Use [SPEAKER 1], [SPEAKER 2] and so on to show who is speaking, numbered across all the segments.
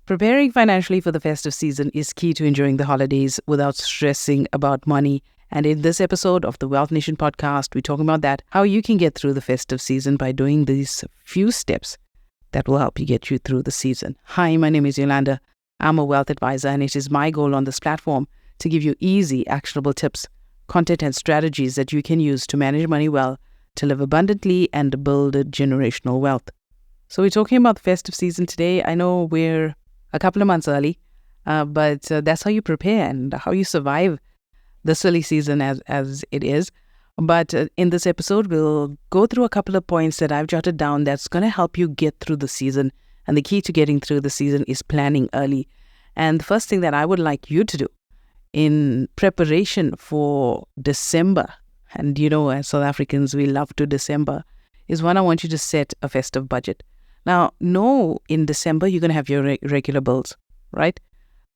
[SPEAKER 1] Preparing financially for the festive season is key to enjoying the holidays without stressing about money. And in this episode of the Wealth Nation podcast, we're talking about that, how you can get through the festive season by doing these few steps that will help you get you through the season. Hi, my name is Yolanda. I'm a wealth advisor, and it is my goal on this platform to give you easy, actionable tips, content, and strategies that you can use to manage money well, to live abundantly, and build a generational wealth. So we're talking about the festive season today. I know we're a couple of months early, but that's how you prepare and how you survive the silly season as it is. But in this episode, we'll go through a couple of points that I've jotted down that's going to help you get through the season. And the key to getting through the season is planning early. And the first thing that I would like you to do in preparation for December, and you know, as South Africans, we love to December, is one, I want you to set a festive budget. Now, in December, you're going to have your regular bills, right?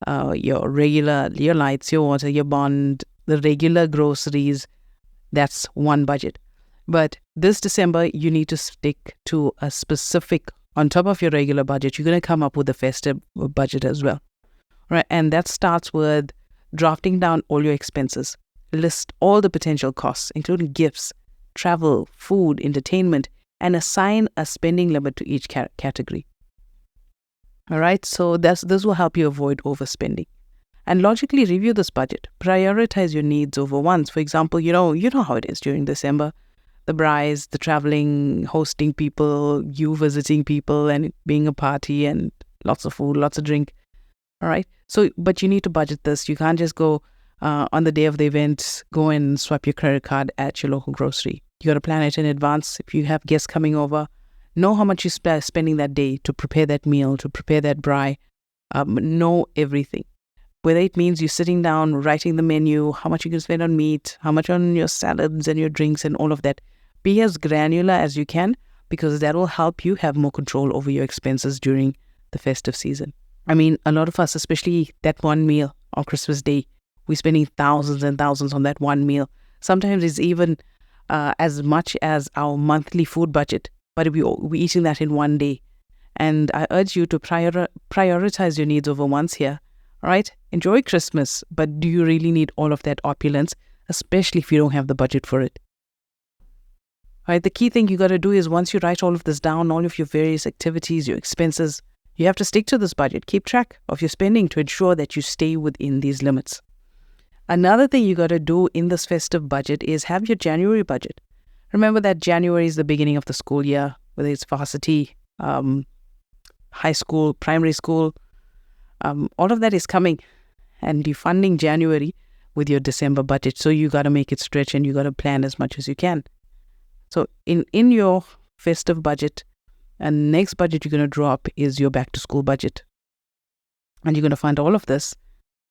[SPEAKER 1] Your lights, your water, your bond, the regular groceries. That's one budget. But this December, you need to stick to a specific, on top of your regular budget, you're going to come up with a festive budget as well, right? And that starts with drafting down all your expenses. List all the potential costs, including gifts, travel, food, entertainment, and assign a spending limit to each category. All right, so this will help you avoid overspending. And logically review this budget. Prioritize your needs over wants. For example, you know how it is during December. The brides, the traveling, hosting people, you visiting people, and being a party, and lots of food, lots of drink. All right, so but you need to budget this. You can't just go on the day of the event, go and swipe your credit card at your local grocery. You got to plan it in advance. If you have guests coming over, know how much you're spending that day to prepare that meal, to prepare that braai. Know everything. Whether it means you sitting down, writing the menu, how much you can spend on meat, how much on your salads and your drinks and all of that. Be as granular as you can, because that will help you have more control over your expenses during the festive season. I mean, a lot of us, especially that one meal on Christmas Day, we're spending thousands and thousands on that one meal. Sometimes it's even as much as our monthly food budget, but we're eating that in one day. And I urge you to prioritize your needs over wants here. All right? Enjoy Christmas, but do you really need all of that opulence, especially if you don't have the budget for it? All right, the key thing you got to do is, once you write all of this down, all of your various activities, your expenses, you have to stick to this budget. Keep track of your spending to ensure that you stay within these limits. Another thing you got to do in this festive budget is have your January budget. Remember that January is the beginning of the school year, whether it's varsity, high school, primary school, all of that is coming, and you're funding January with your December budget. So you got to make it stretch, and you got to plan as much as you can. So in your festive budget, and next budget you're going to drop is your back to school budget. And you're going to fund all of this.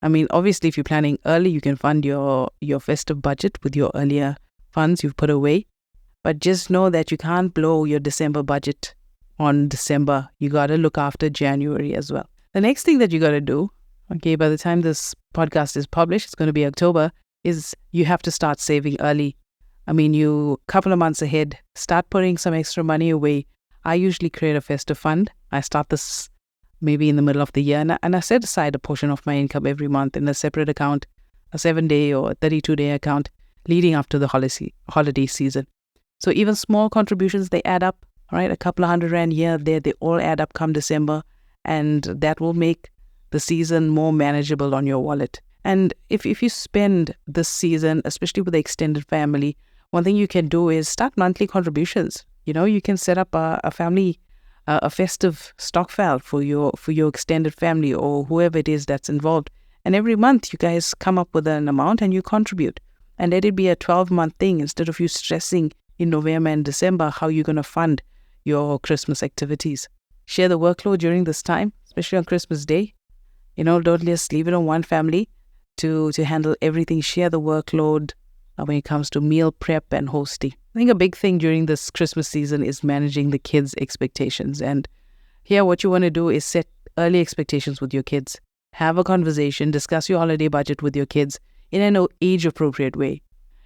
[SPEAKER 1] I mean, obviously, if you're planning early, you can fund your festive budget with your earlier funds you've put away. But just know that you can't blow your December budget on December. You got to look after January as well. The next thing that you got to do, okay, by the time this podcast is published, it's going to be October, is you have to start saving early. I mean, you couple of months ahead, start putting some extra money away. I usually create a festive fund. I start this maybe in the middle of the year, and I set aside a portion of my income every month in a separate account, a 7-day or a 32-day account leading up to the holiday season. So even small contributions, they add up, right? A couple of $100 here, there, they all add up come December, and that will make the season more manageable on your wallet. And if you spend this season, especially with the extended family, one thing you can do is start monthly contributions. You know, you can set up a family a festive stock file for your extended family or whoever it is that's involved. And every month you guys come up with an amount and you contribute. And let it be a 12-month thing instead of you stressing in November and December how you're going to fund your Christmas activities. Share the workload during this time, especially on Christmas Day. You know, don't just leave it on one family to handle everything. Share the workload when it comes to meal prep and hosting. I think a big thing during this Christmas season is managing the kids' expectations. And here what you want to do is set early expectations with your kids. Have a conversation, discuss your holiday budget with your kids in an age-appropriate way.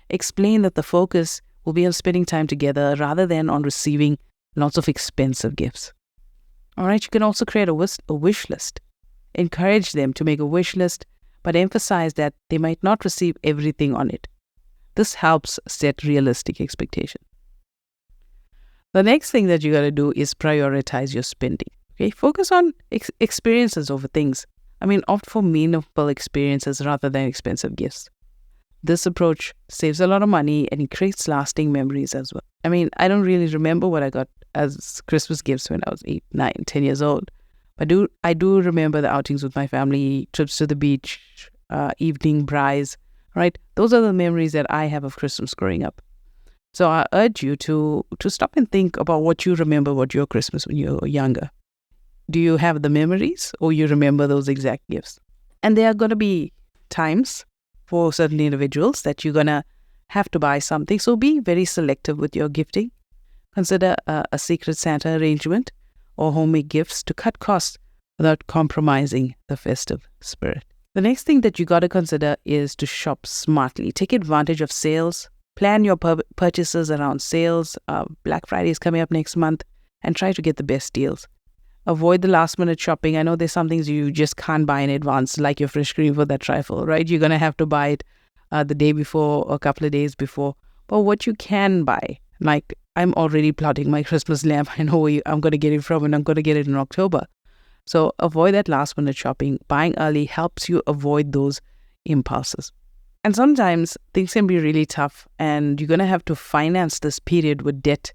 [SPEAKER 1] Explain that the focus will be on spending time together rather than on receiving lots of expensive gifts. All right, you can also create a wish list. Encourage them to make a wish list, but emphasize that they might not receive everything on it. This helps set realistic expectations. The next thing that you got to do is prioritize your spending. Okay, focus on experiences over things. Opt for meaningful experiences rather than expensive gifts. This approach saves a lot of money and it creates lasting memories as well. I don't really remember what I got as Christmas gifts when I was 8, 9, 10 years old. But I do remember the outings with my family, trips to the beach, evening braais, right? Those are the memories that I have of Christmas growing up. So I urge you to stop and think about what you remember about your Christmas when you were younger. Do you have the memories or you remember those exact gifts? And there are going to be times for certain individuals that you're going to have to buy something. So be very selective with your gifting. Consider a Secret Santa arrangement or homemade gifts to cut costs without compromising the festive spirit. The next thing that you got to consider is to shop smartly. Take advantage of sales. Plan your purchases around sales. Black Friday is coming up next month, and try to get the best deals. Avoid the last minute shopping. I know there's some things you just can't buy in advance, like your fresh cream for that trifle, right? You're going to have to buy it the day before or a couple of days before. But what you can buy, like I'm already plotting my Christmas lamp. I know where I'm going to get it from, and I'm going to get it in October. So avoid that last minute shopping. Buying early helps you avoid those impulses. And sometimes things can be really tough and you're going to have to finance this period with debt.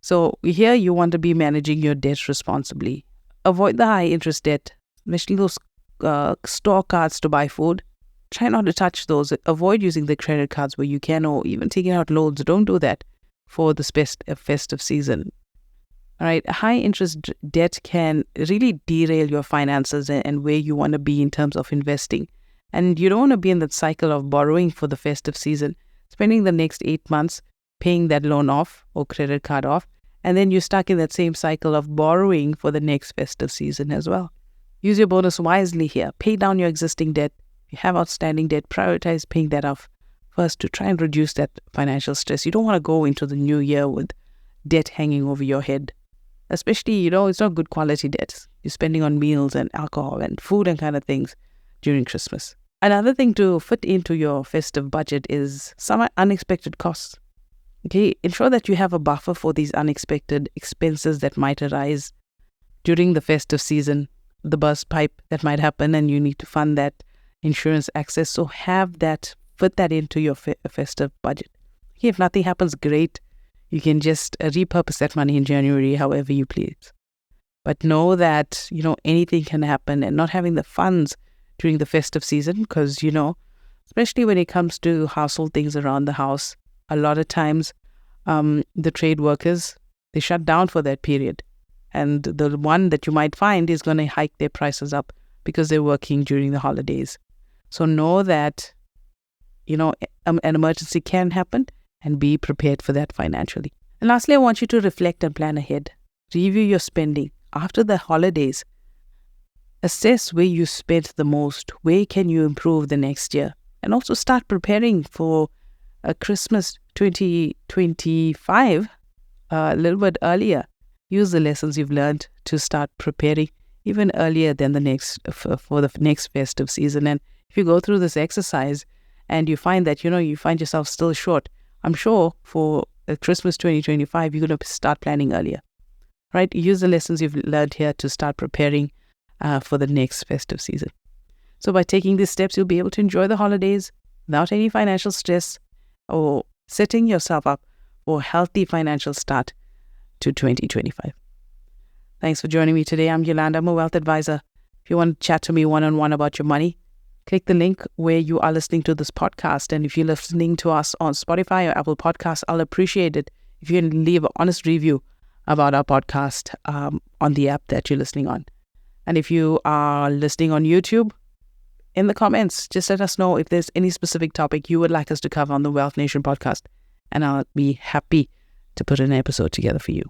[SPEAKER 1] So here you want to be managing your debt responsibly. Avoid the high interest debt, especially those store cards to buy food. Try not to touch those. Avoid using the credit cards where you can, or even taking out loans. Don't do that for this festive season. All right, high interest debt can really derail your finances and where you want to be in terms of investing. And you don't want to be in that cycle of borrowing for the festive season, spending the next 8 months paying that loan off or credit card off, and then you're stuck in that same cycle of borrowing for the next festive season as well. Use your bonus wisely here. Pay down your existing debt. If you have outstanding debt, prioritize paying that off first to try and reduce that financial stress. You don't want to go into the new year with debt hanging over your head. Especially, it's not good quality debt. You're spending on meals and alcohol and food and kind of things during Christmas. Another thing to fit into your festive budget is some unexpected costs. Okay, ensure that you have a buffer for these unexpected expenses that might arise during the festive season. The burst pipe that might happen and you need to fund that insurance access. So fit that into your festive budget. Okay, if nothing happens, great. You can just repurpose that money in January however you please. But know that, anything can happen, and not having the funds during the festive season, because, especially when it comes to household things around the house, a lot of times the trade workers, they shut down for that period. And the one that you might find is going to hike their prices up because they're working during the holidays. So know that, an emergency can happen, and be prepared for that financially. And lastly, I want you to reflect and plan ahead. Review your spending. After the holidays, assess where you spent the most, where can you improve the next year, and also start preparing for Christmas 2025 a little bit earlier. Use the lessons you've learned to start preparing even earlier than for the next festive season. And if you go through this exercise and you find that, you find yourself still short, I'm sure for Christmas 2025, you're going to start planning earlier, right? Use the lessons you've learned here to start preparing for the next festive season. So by taking these steps, you'll be able to enjoy the holidays without any financial stress or setting yourself up for a healthy financial start to 2025. Thanks for joining me today. I'm Yolanda. I'm a wealth advisor. If you want to chat to me one-on-one about your money, click the link where you are listening to this podcast. And if you're listening to us on Spotify or Apple Podcasts, I'll appreciate it if you can leave an honest review about our podcast on the app that you're listening on. And if you are listening on YouTube, in the comments, just let us know if there's any specific topic you would like us to cover on the Wealth Nation podcast. And I'll be happy to put an episode together for you.